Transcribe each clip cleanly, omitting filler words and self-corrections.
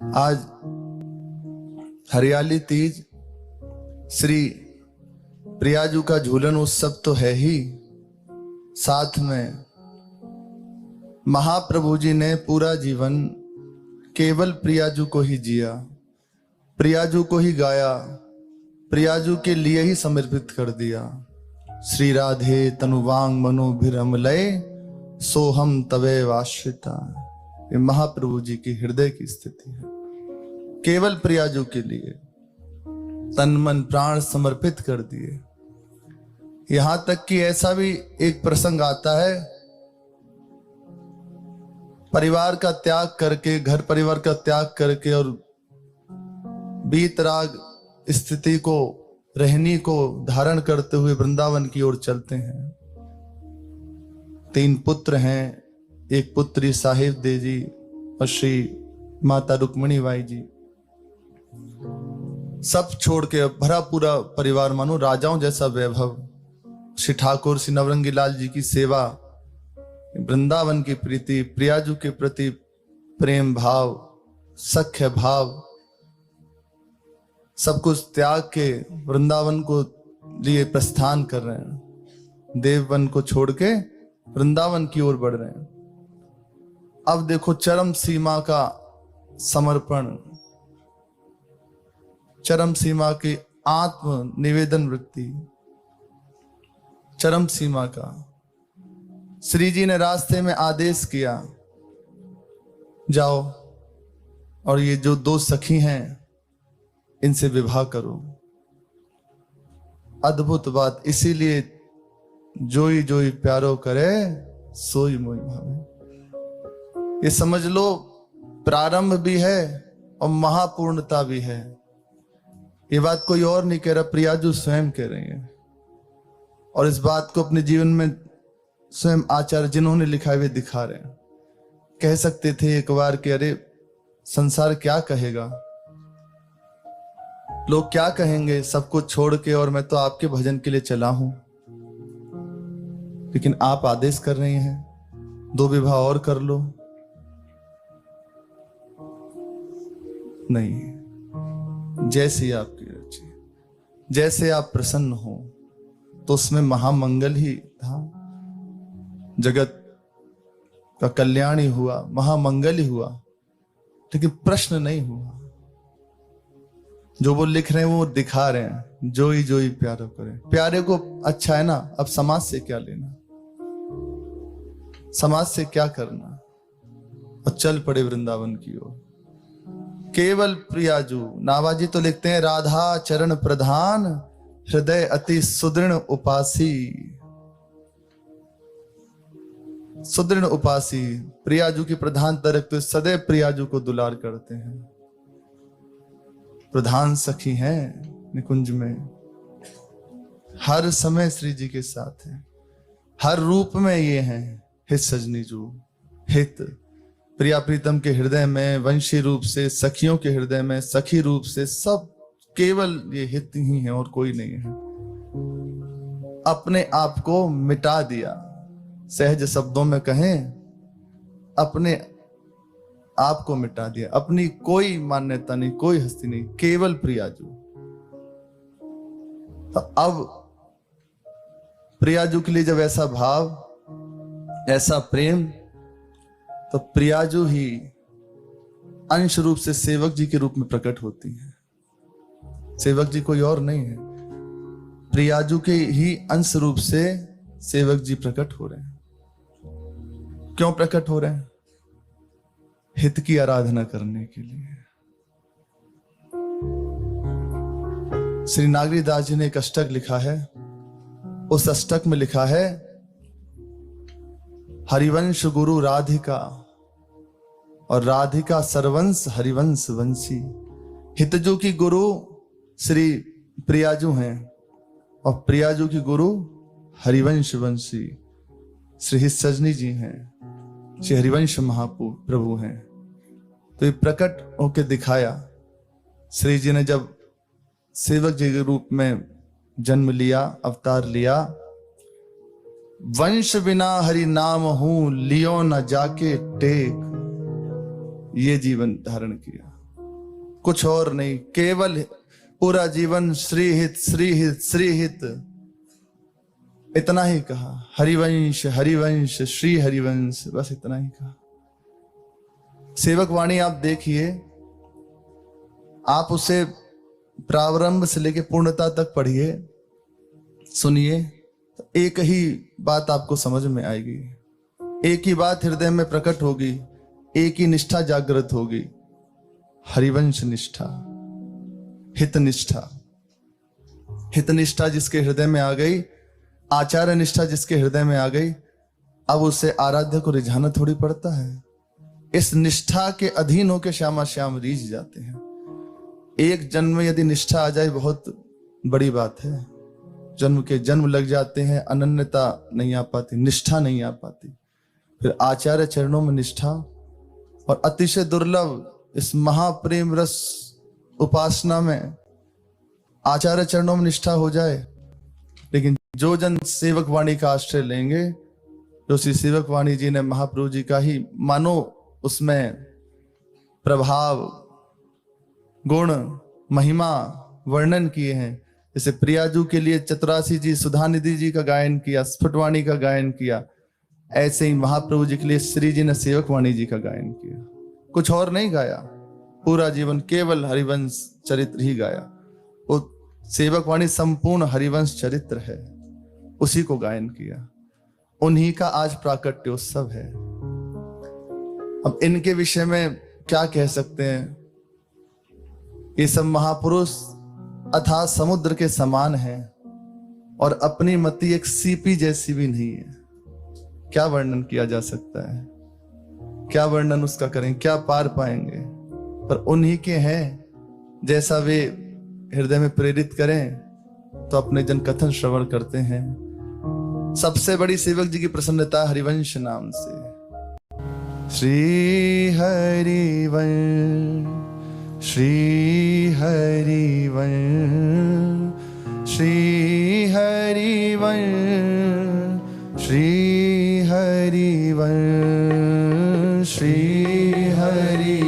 आज हरियाली तीज, श्री प्रियाजू का झूलन उत्सव तो है ही, साथ में महाप्रभु जी ने पूरा जीवन केवल प्रियाजू को ही जिया, प्रियाजू को ही गाया, प्रियाजू के लिए ही समर्पित कर दिया। श्री राधे तनुवांग मनोभिरमलय सोहम तवे वाश्रिता। ये महाप्रभु जी की हृदय की स्थिति है। केवल प्रियाजू के लिए तन मन प्राण समर्पित कर दिए। यहां तक कि ऐसा भी एक प्रसंग आता है, परिवार का त्याग करके, घर परिवार का त्याग करके और बीतराग स्थिति को, रहनी को धारण करते हुए वृंदावन की ओर चलते हैं। 3 पुत्र हैं, एक पुत्री साहिब दे जी और श्री माता रुक्मणी बाई जी। सब छोड़ के भरा पूरा परिवार, मानो राजाओं जैसा वैभव, श्री ठाकुर श्री नवरंगी लाल जी की सेवा, वृंदावन की प्रीति, प्रियाजू के प्रति प्रेम भाव, सख्य भाव, सब कुछ त्याग के वृंदावन को लिए प्रस्थान कर रहे हैं। देववन को छोड़ के वृंदावन की ओर बढ़ रहे हैं। अब देखो चरम सीमा का समर्पण, चरम सीमा की आत्म निवेदन वृत्ति, चरम सीमा का। श्री जी ने रास्ते में आदेश किया, जाओ और ये जो 2 सखी हैं इनसे विवाह करो। अद्भुत बात, इसीलिए जोई जोई प्यारो करे सोई मोई भावे। ये समझ लो प्रारंभ भी है और महापूर्णता भी है। ये बात कोई और नहीं कह रहा, प्रियाजू स्वयं कह रही है। और इस बात को अपने जीवन में स्वयं आचार्य जिन्होंने लिखा है वे दिखा रहे हैं। कह सकते थे एक बार कि अरे संसार क्या कहेगा, लोग क्या कहेंगे, सब कुछ छोड़ के, और मैं तो आपके भजन के लिए चला हूं। लेकिन आप आदेश कर रही हैं 2 विवाह और कर लो। नहीं, जैसी आपकी रुचि, जैसे आप प्रसन्न हो, तो उसमें महामंगल ही था। जगत का कल्याण ही हुआ, महामंगल ही हुआ, लेकिन प्रश्न नहीं हुआ। जो वो लिख रहे हैं वो दिखा रहे हैं, जोई जोई प्यारो करे। प्यारे को अच्छा है ना, अब समाज से क्या लेना, समाज से क्या करना। और चल पड़े वृंदावन की ओर। केवल प्रियाजू। नाभाजी तो लिखते हैं, राधा चरण प्रधान हृदय अति सुदृढ़ उपासी। सुदृढ़ उपासी, प्रियाजू की प्रधानता रखते सदैव प्रियाजू को दुलार करते हैं। प्रधान सखी हैं निकुंज में, हर समय श्री जी के साथ हैं, हर रूप में ये हैं। हित सजनी जू, हित प्रिया प्रीतम के हृदय में, वंशी रूप से सखियों के हृदय में, सखी रूप से, सब केवल ये हित ही है और कोई नहीं है। अपने आप को मिटा दिया, सहज शब्दों में कहें, अपने आप को मिटा दिया। अपनी कोई मान्यता नहीं, कोई हस्ती नहीं, केवल प्रियाजू। तो अब प्रियाजू के लिए जब ऐसा भाव, ऐसा प्रेम, तो प्रियाजू ही अंश रूप से सेवक जी के रूप में प्रकट होती है। सेवक जी कोई और नहीं है, प्रियाजू के ही अंश रूप से सेवक जी प्रकट हो रहे हैं। क्यों प्रकट हो रहे हैं? हित की आराधना करने के लिए। श्री नागरीदास जी ने एक अष्टक लिखा है। उस अष्टक में लिखा है, हरिवंश गुरु राधिका और राधिका सर्वंश हरिवंश वंशी। हितजू की गुरु श्री प्रियाजू हैं और प्रियाजू की गुरु हरिवंश वंशी श्री हित सजनी जी हैं, श्री हरिवंश महाप्रभु हैं। तो ये प्रकट होके दिखाया। श्री जी ने जब सेवक जी के रूप में जन्म लिया, अवतार लिया, वंश बिना हरि नाम हूं लियो न जाके टेक, ये जीवन धारण किया। कुछ और नहीं, केवल पूरा जीवन श्री हित श्री हित श्री हित, इतना ही कहा। हरिवंश हरिवंश श्री हरिवंश, बस इतना ही कहा। सेवक वाणी आप देखिए, आप उसे प्रारंभ से लेकर पूर्णता तक पढ़िए, सुनिए, तो एक ही बात आपको समझ में आएगी, एक ही बात हृदय में प्रकट होगी, एक ही निष्ठा जागृत होगी, हरिवंश निष्ठा, हित निष्ठा। हित निष्ठा जिसके हृदय में आ गई, आचार्य निष्ठा जिसके हृदय में आ गई, अब उसे आराध्य को रिझाना थोड़ी पड़ता है। इस निष्ठा के अधीन होकर श्यामा श्याम रीझ जाते हैं। एक जन्म में यदि निष्ठा आ जाए बहुत बड़ी बात है, जन्म के जन्म लग जाते हैं, अनन्यता नहीं आ पाती, निष्ठा नहीं आ पाती। फिर आचार्य चरणों में निष्ठा, और अतिशय दुर्लभ इस महाप्रेम रस उपासना में आचार्य चरणों में निष्ठा हो जाए। लेकिन जो जन सेवक वाणी का आश्रय लेंगे, जो श्री सेवक वाणी जी ने महाप्रभु जी का ही मानो उसमें प्रभाव, गुण, महिमा वर्णन किए हैं। जैसे प्रियाजू के लिए चतुरासी जी, सुधानिधि जी का गायन किया, स्फुटवाणी का गायन किया, ऐसे ही महाप्रभु जी के लिए श्री जी ने सेवक वाणी जी का गायन किया। कुछ और नहीं गाया, पूरा जीवन केवल हरिवंश चरित्र ही गाया। वो सेवक वाणी संपूर्ण हरिवंश चरित्र है, उसी को गायन किया। उन्हीं का आज प्राकट्योत्सव है। अब इनके विषय में क्या कह सकते हैं? ये सब महापुरुष अथाह समुद्र के समान हैं, और अपनी मति एक सीपी जैसी भी नहीं है। क्या वर्णन किया जा सकता है? क्या वर्णन उसका करें, क्या पार पाएंगे? पर उन्हीं के हैं, जैसा वे हृदय में प्रेरित करें तो अपने जन कथन श्रवण करते हैं। सबसे बड़ी सेवक जी की प्रसन्नता हरिवंश नाम से। श्री हरिवंश श्री हरिवंश श्री हरिवंश श्री हरिवंश श्री हरिवंश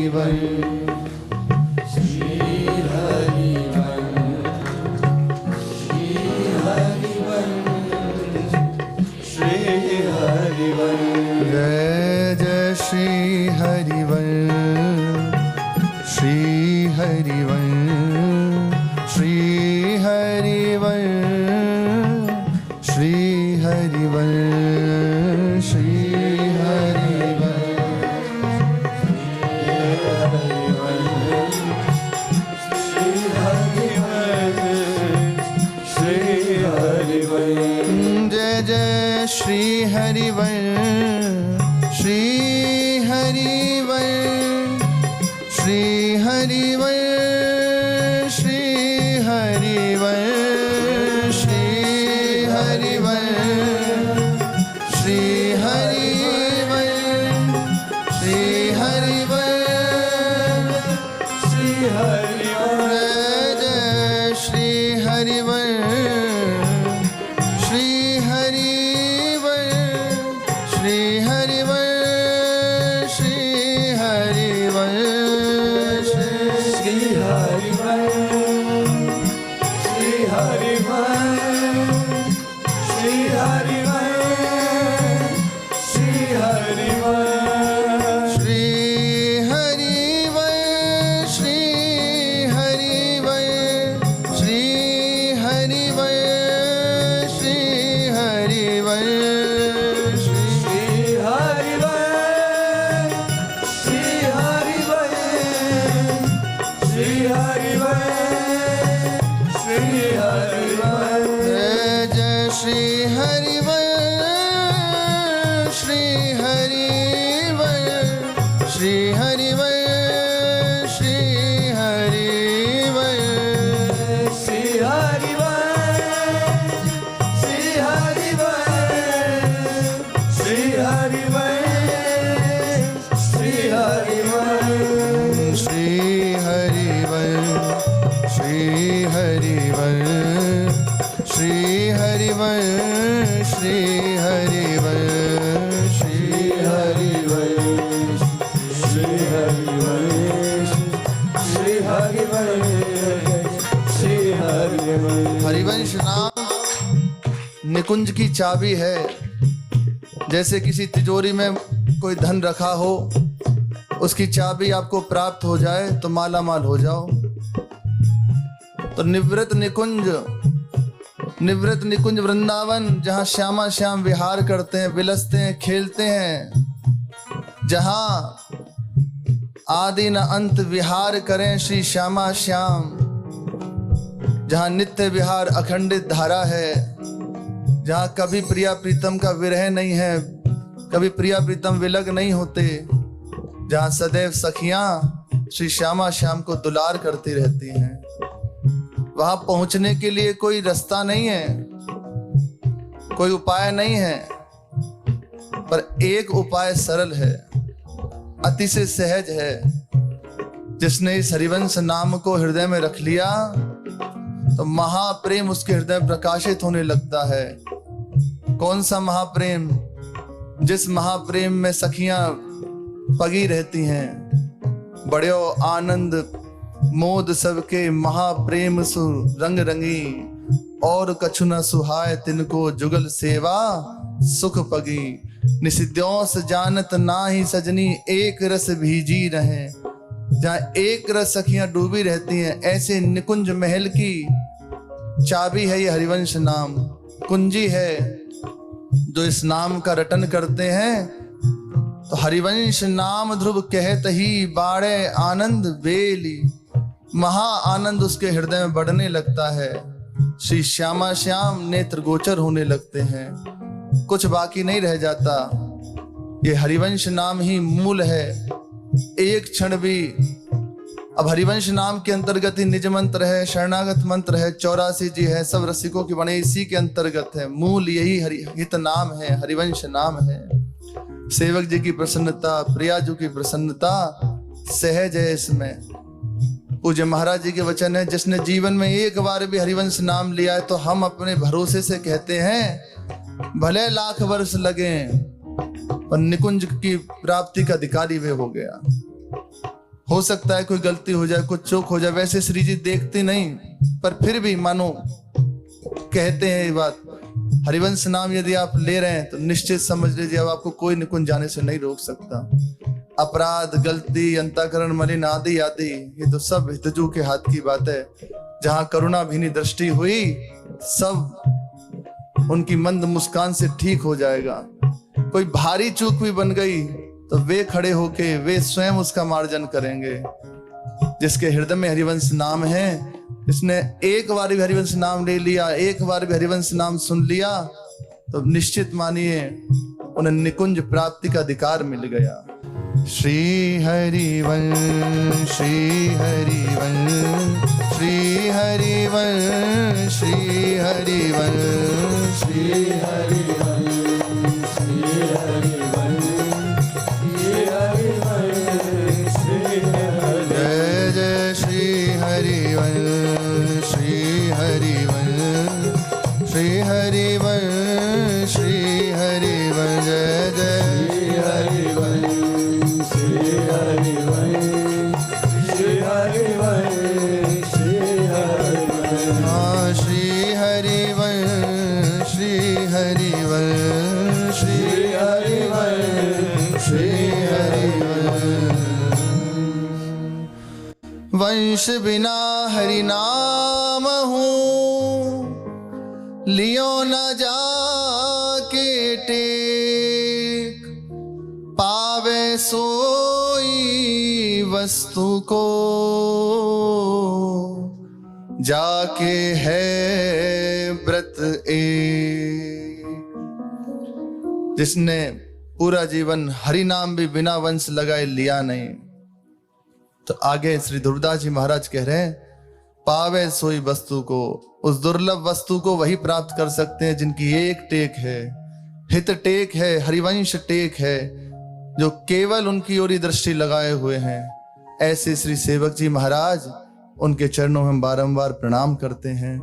जय जय श्री हरिवंश श्री हरिवंश श्री हरिवंश श्री हरिवंश श्री हरिवंश श्री हरिवंश। जय जय श्री हरिवंश श्री हरिवंश श्री हरिवंश श्री हरिवंश श्री हरिवंश श्री हरिवंश श्री हरिवंश श्री हरिवंश। जय श्री हरिवंश श्री हरिवंश श्री हरिवंश श्री हरिवंश श्री हरिवंश श्री हरिवंश श्री हरिवंश श्री हरिवंश श्री हरिवंश श्री हरिवंश श्री हरिवंश श्री हरिवंश श्री हरिवंश श्री हरिवंश श्री हरिवंश श्री हरिवंश हरिवंश नाम निकुंज की चाबी है। जैसे किसी तिजोरी में कोई धन रखा हो, उसकी चाबी आपको प्राप्त हो जाए तो माला माल हो जाओ। तो निवृत्त निकुंज वृंदावन, जहां श्यामा श्याम विहार करते हैं, विलसते हैं, खेलते हैं, जहां आदि न अंत विहार करें श्री श्यामा श्याम, जहां नित्य विहार अखंडित धारा है, जहां कभी प्रिया प्रीतम का विरह नहीं है, कभी प्रिया प्रीतम विलग नहीं होते, जहां सदैव सखियां श्री श्यामा श्याम को दुलार करती रहती हैं। वहां पहुंचने के लिए कोई रास्ता नहीं है, कोई उपाय नहीं है, पर एक उपाय सरल है, अति से सहज है। जिसने इस हरिवंश नाम को हृदय में रख लिया तो महाप्रेम उसके हृदय प्रकाशित होने लगता है। कौन सा महाप्रेम? जिस महाप्रेम में सखियां पगी रहती हैं। बड़ो आनंद मोद सबके महाप्रेम सु रंग रंगी, और कछु न सुहाय तिनको जुगल सेवा सुख पगी। निसिद्यों से जानत ना ही सजनी, एक रस भीजी रहे। जहाँ एक रस सखियां डूबी रहती हैं, ऐसे निकुंज महल की चाबी है ये हरिवंश नाम, कुंजी है। जो इस नाम का रटन करते हैं तो हरिवंश नाम ध्रुव कहत ही, बाड़े आनंद बेली। महा आनंद उसके हृदय में बढ़ने लगता है। श्री श्यामा श्याम नेत्र गोचर होने लगते हैं, कुछ बाकी नहीं रह जाता। ये हरिवंश नाम ही मूल है। एक क्षण भी, अब हरिवंश नाम के अंतर्गत ही निज मंत्र है, शरणागत मंत्र है, 84 जी है, सब रसिकों की बने इसी के अंतर्गत है। मूल यही हित नाम है, हरिवंश नाम है। सेवक जी की प्रसन्नता, प्रियाजू की प्रसन्नता सहज है इसमें। पूज्य महाराज जी के वचन है, जिसने जीवन में एक बार भी हरिवंश नाम लिया है तो हम अपने भरोसे से कहते हैं भले लाख वर्ष लगे पर निकुंज की प्राप्ति का अधिकारी वे हो गया। हो सकता है कोई गलती हो जाए, कुछ चूक हो जाए, वैसे श्री जी देखते नहीं, पर फिर भी मानो कहते हैं ये बात। हरिवंश नाम यदि आप ले रहे हैं तो निश्चित समझ लीजिए अब आपको कोई निकुंज जाने से नहीं रोक सकता। अपराध, गलती, अंतःकरण मलिन आदि आदि, ये तो सब हितजू के हाथ की बात है। जहां करुणा भीनी दृष्टि हुई, सब उनकी मंद मुस्कान से ठीक हो जाएगा। कोई भारी चूक भी बन गई तो वे खड़े होके वे स्वयं उसका मार्जन करेंगे। जिसके हृदय में हरिवंश नाम है, जिसने एक बार भी हरिवंश नाम ले लिया, एक बार भी हरिवंश नाम सुन लिया, तो निश्चित मानिए उन्हें निकुंज प्राप्ति का अधिकार मिल गया। श्री हरिवंश, श्री हरिवंश, श्री हरिवंश, श्री हरिवंश, श्री हरिवंश, श्री हरिवंश, श्री हरिवंश, श्री हरिवंश। जय जय श्री हरिवंश, श्री हरिवंश, श्री हरिवंश, श्री हरिवंश। जय जय श्री हरिवंश, श्री हरिवंश, श्री हरिवंश, श्री हरिवंश। हाँ, श्री हरिवंश, श्री हरिवंश, श्री हरिवंश, श्री हरिवंश। वंश बिना हरि नाम हूँ, लियो न जाके टेक। पावे सोई वस्तु को, जाके है व्रत एक। जिसने पूरा जीवन हरि नाम भी बिना वंश लगाए लिया नहीं, तो आगे श्री ध्रुवदास जी महाराज कह रहे हैं, पावे सोई वस्तु को, उस दुर्लभ वस्तु को वही प्राप्त कर सकते हैं जिनकी एक टेक है, हित टेक है, हरिवंश टेक है, जो केवल उनकी ओर ही दृष्टि लगाए हुए हैं। ऐसे श्री सेवक जी महाराज, उनके चरणों में बारंबार प्रणाम करते हैं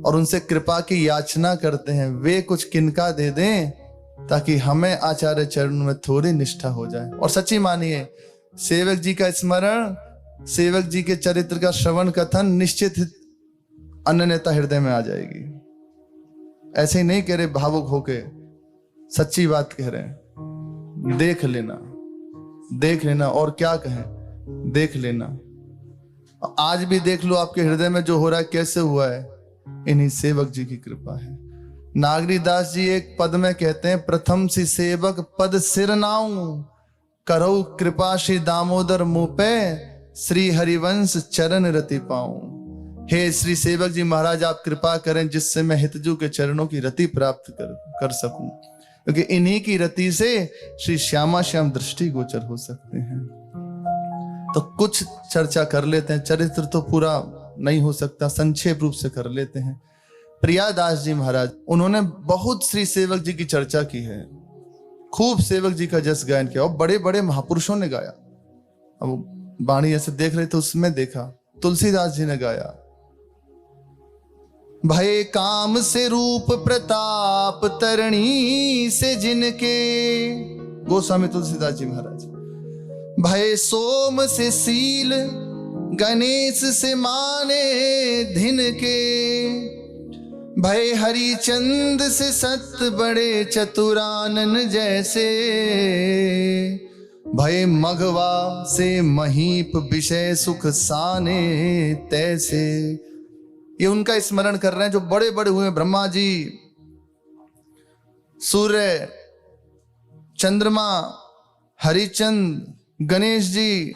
और उनसे कृपा की याचना करते हैं, वे कुछ किनका दे दें ताकि हमें आचार्य चरणों में थोड़ी निष्ठा हो जाए। और सच्ची मानिए, सेवक जी का स्मरण सेवक जी के चरित्र का श्रवण कथन निश्चित अनन्यता हृदय में आ जाएगी। ऐसे ही नहीं कह रहे भावुक होके, सच्ची बात कह रहे हैं। देख लेना, देख लेना, और क्या कहें, देख लेना। आज भी देख लो आपके हृदय में जो हो रहा है कैसे हुआ है, इन्हीं सेवक जी की कृपा है। नागरीदास जी एक पद में कहते हैं, प्रथम सी सेवक पद सिर नाऊ, करऊ कृपा श्री दामोदर मुँह पे, श्री हरिवंश चरण रति पाऊं। हे श्री सेवक जी महाराज, आप कृपा करें जिससे मैं हितजू के चरणों की रति प्राप्त कर सकूं, क्योंकि इन्हीं की रति से श्री श्यामा श्याम दृष्टि गोचर हो सकते हैं। तो कुछ चर्चा कर लेते हैं, चरित्र तो पूरा नहीं हो सकता, संक्षेप रूप से कर लेते हैं। प्रियादास जी महाराज, उन्होंने बहुत श्री सेवक जी की चर्चा की है, खूब सेवक जी का जस गायन किया, और बड़े बड़े महापुरुषों ने गाया। अब वाणी ऐसे देख रहे थे, उसमें देखा तुलसीदास जी ने गाया, भय काम से रूप प्रताप तरणी से जिनके, गोस्वामी तुलसीदास जी महाराज। भय सोम से सील गणेश से माने धिन के, भय हरिचंद से सत बड़े चतुरानन जैसे, भय मघवा से महीप विषय सुख साने तैसे। ये उनका स्मरण कर रहे हैं जो बड़े बड़े हुए, ब्रह्मा जी, सूर्य, चंद्रमा, हरिचंद, गणेश जी,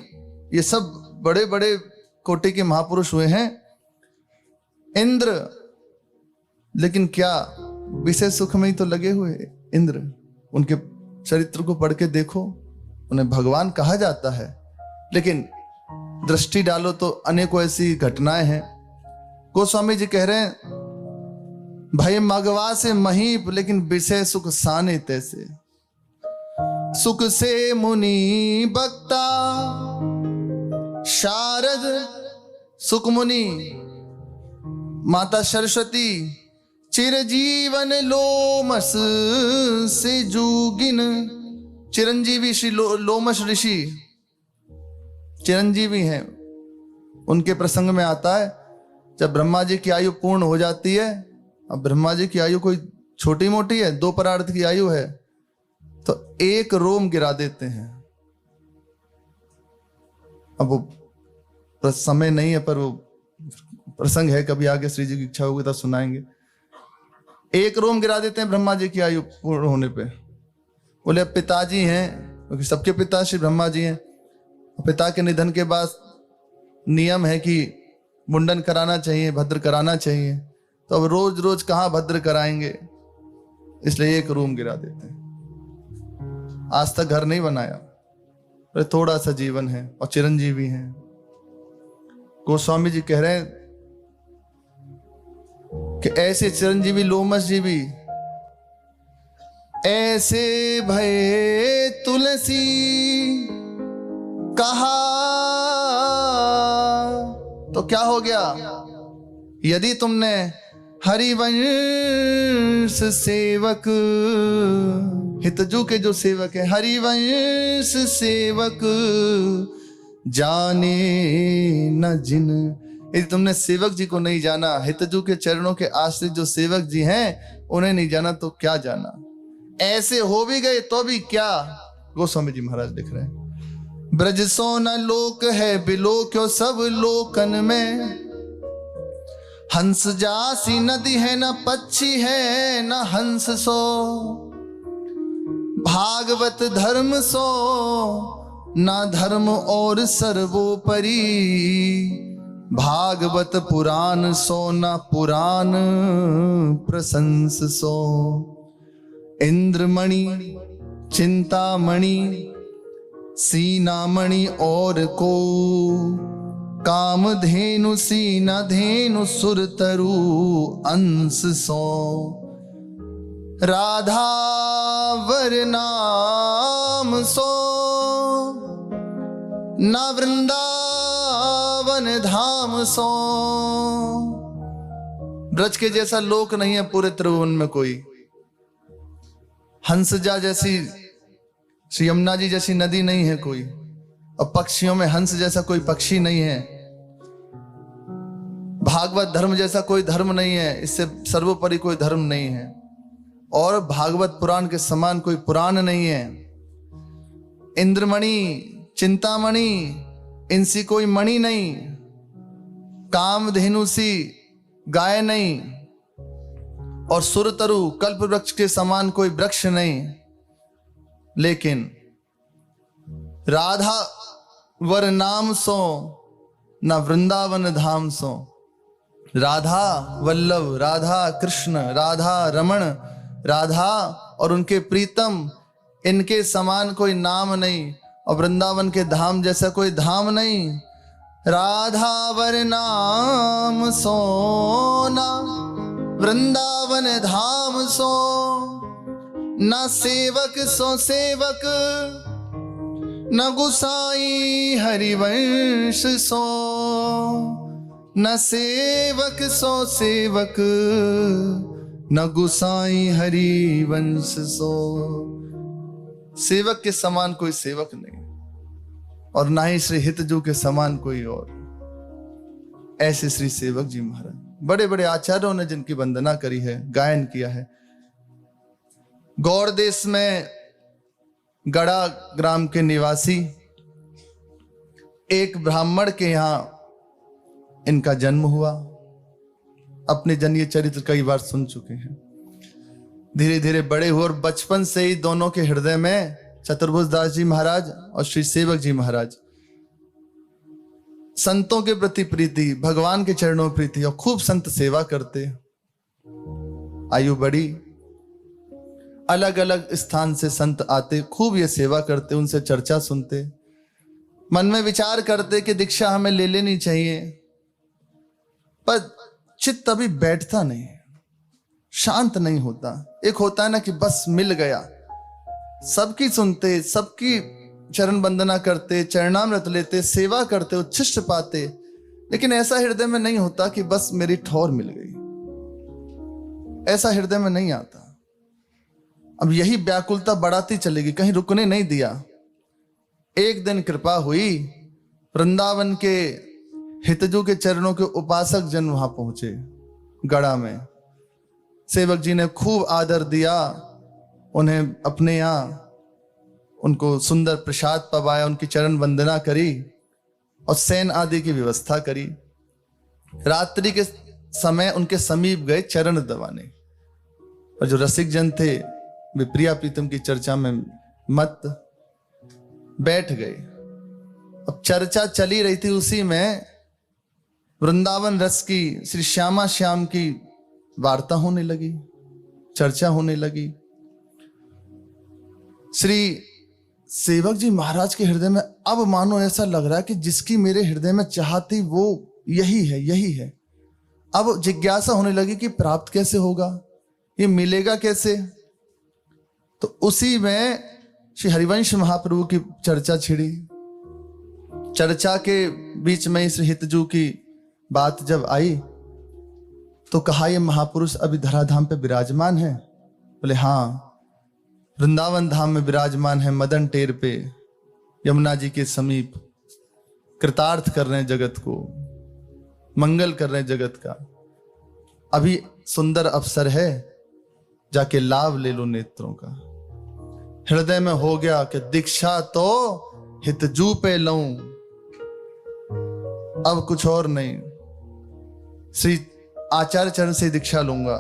ये सब बड़े बड़े कोटि के महापुरुष हुए हैं। इंद्र, लेकिन क्या विषय सुख में ही तो लगे हुए इंद्र, उनके चरित्र को पढ़ के देखो, उन्हें भगवान कहा जाता है, लेकिन दृष्टि डालो तो अनेकों ऐसी घटनाएं हैं। गोस्वामी जी कह रहे हैं, भय मगवा से महीप, लेकिन विषय सुख साने तैसे। सुख से मुनि बक्ता शारद, सुख मुनि माता सरस्वती, चिरजीवन लोमस से जूगिन, चिरंजीवी श्री लोमश ऋषि चिरंजीवी हैं। उनके प्रसंग में आता है, जब ब्रह्मा जी की आयु पूर्ण हो जाती है, अब ब्रह्मा जी की आयु कोई छोटी मोटी है, 2 परार्थ की आयु है, तो एक रोम गिरा देते हैं। अब वो समय नहीं है, पर वो प्रसंग है, कभी आगे श्री जी की इच्छा होगी तब सुनाएंगे। एक रोम गिरा देते हैं ब्रह्मा जी की आयु पूर्ण होने पे। बोले अब पिताजी हैं, क्योंकि सबके पिता श्री ब्रह्मा जी हैं, पिता के निधन के बाद नियम है कि मुंडन कराना चाहिए, भद्र कराना चाहिए, तो अब रोज रोज कहाँ भद्र कराएंगे, इसलिए एक रूम गिरा देते हैं। आज तक घर नहीं बनाया, पर थोड़ा सा जीवन है और चिरंजीवी हैं। गोस्वामी जी कह रहे हैं कि ऐसे चिरंजीवी लोमस जी भी, ऐसे भये तुलसी कहा, तो क्या हो गया, यदि तुमने हरिवंश सेवक, हितजू के जो सेवक है, हरिवंश सेवक जाने न जिन, यदि तुमने सेवक जी को नहीं जाना, हितजू के चरणों के आश्रित जो सेवक जी हैं उन्हें नहीं जाना, तो क्या जाना। ऐसे हो भी गए तो भी क्या, गोस्वामी जी महाराज लिख रहे हैं, ब्रज सो न लोक है बिलो क्यों सब लोकन में, हंस जासी नदी है न पक्षी है न हंस सो, भागवत धर्म सो न धर्म और सर्वोपरि, भागवत पुराण सो न पुराण प्रशंस सो, इंद्रमणि चिंतामणि सीनामणि और को, कामधेनु सीना धेनु सुरतरु अंश सो, राधा वर नाम सो न वृंदावन धाम सो। ब्रज के जैसा लोक नहीं है पूरे त्रिभुवन में कोई, हंसजा जैसी, श्री यमुना जी जैसी नदी नहीं है कोई, और पक्षियों में हंस जैसा कोई पक्षी नहीं है, भागवत धर्म जैसा कोई धर्म नहीं है, इससे सर्वोपरि कोई धर्म नहीं है, और भागवत पुराण के समान कोई पुराण नहीं है। इंद्रमणि, चिंतामणि, इनसी कोई मणि नहीं, कामधेनु सी गाय नहीं, और सुरतरु कल्प वृक्ष के समान कोई वृक्ष नहीं। लेकिन राधा वर नाम सो न वृंदावन धाम सो। राधा वल्लभ, राधा कृष्ण, राधा रमण, राधा और उनके प्रीतम, इनके समान कोई नाम नहीं, और वृंदावन के धाम जैसा कोई धाम नहीं। राधा वर नाम सोना वृंदावन धाम सो, न सेवक सो सेवक न गुसाई हरिवंश सो, न सेवक सो सेवक न गुसाई हरिवंश सो। सेवक के समान कोई सेवक नहीं, और ना ही श्री हितजू के समान कोई और। ऐसे श्री सेवक जी महाराज, बड़े बड़े आचार्यों ने जिनकी वंदना करी है, गायन किया है। गौड़ देश में गड़ा ग्राम के निवासी एक ब्राह्मण के यहां इनका जन्म हुआ। अपने जन्य चरित्र कई बार सुन चुके हैं। धीरे धीरे बड़े हुए और बचपन से ही दोनों के हृदय में चतुर्भुज दास जी महाराज और श्री सेवक जी महाराज संतों के प्रति प्रीति, भगवान के चरणों में प्रीति, और खूब संत सेवा करते। आयु बढ़ी, अलग अलग स्थान से संत आते, खूब ये सेवा करते, उनसे चर्चा सुनते, मन में विचार करते कि दीक्षा हमें ले लेनी चाहिए, पर चित्त अभी बैठता नहीं, शांत नहीं होता। एक होता है ना कि बस मिल गया, सबकी सुनते, सबकी चरण वंदना करते, चरणामृत लेते, सेवा करते, उच्छिष्ट पाते, लेकिन ऐसा हृदय में नहीं होता कि बस मेरी ठौर मिल गई। ऐसा हृदय में नहीं आता। अब यही व्याकुलता बढ़ाती चलेगी, कहीं रुकने नहीं दिया। एक दिन कृपा हुई, वृंदावन के हितजू के चरणों के उपासक जन वहां पहुंचे गड़ा में। सेवक जी ने खूब आदर दिया, उन्हें अपने यहाँ उनको सुंदर प्रसाद पवाया, उनकी चरण वंदना करी और सैन आदि की व्यवस्था करी। रात्रि के समय उनके समीप गए चरण दबाने, और जो रसिक जन थे वे प्रिया प्रीतम की चर्चा में मत बैठ गए। अब चर्चा चली रही थी, उसी में वृंदावन रस की, श्री श्यामा श्याम की वार्ता होने लगी, चर्चा होने लगी। श्री सेवक जी महाराज के हृदय में अब मानो ऐसा लग रहा है कि जिसकी मेरे हृदय में चाह थी वो यही है, यही है। अब जिज्ञासा होने लगी कि प्राप्त कैसे होगा, ये मिलेगा कैसे। तो उसी में श्री हरिवंश महाप्रभु की चर्चा छिड़ी। चर्चा के बीच में श्री हितजू की बात जब आई तो कहा, ये महापुरुष अभी धराधाम पे विराजमान है? बोले हाँ, वृंदावन धाम में विराजमान है, मदन टेर पे, यमुना जी के समीप, कृतार्थ कर रहे हैं जगत को, मंगल कर रहे हैं जगत का। अभी सुंदर अवसर है, जाके लाभ ले लो नेत्रों का। हृदय में हो गया कि दीक्षा तो हितजू पे लऊं, अब कुछ और नहीं, श्री आचार्य चरण से दीक्षा लूंगा।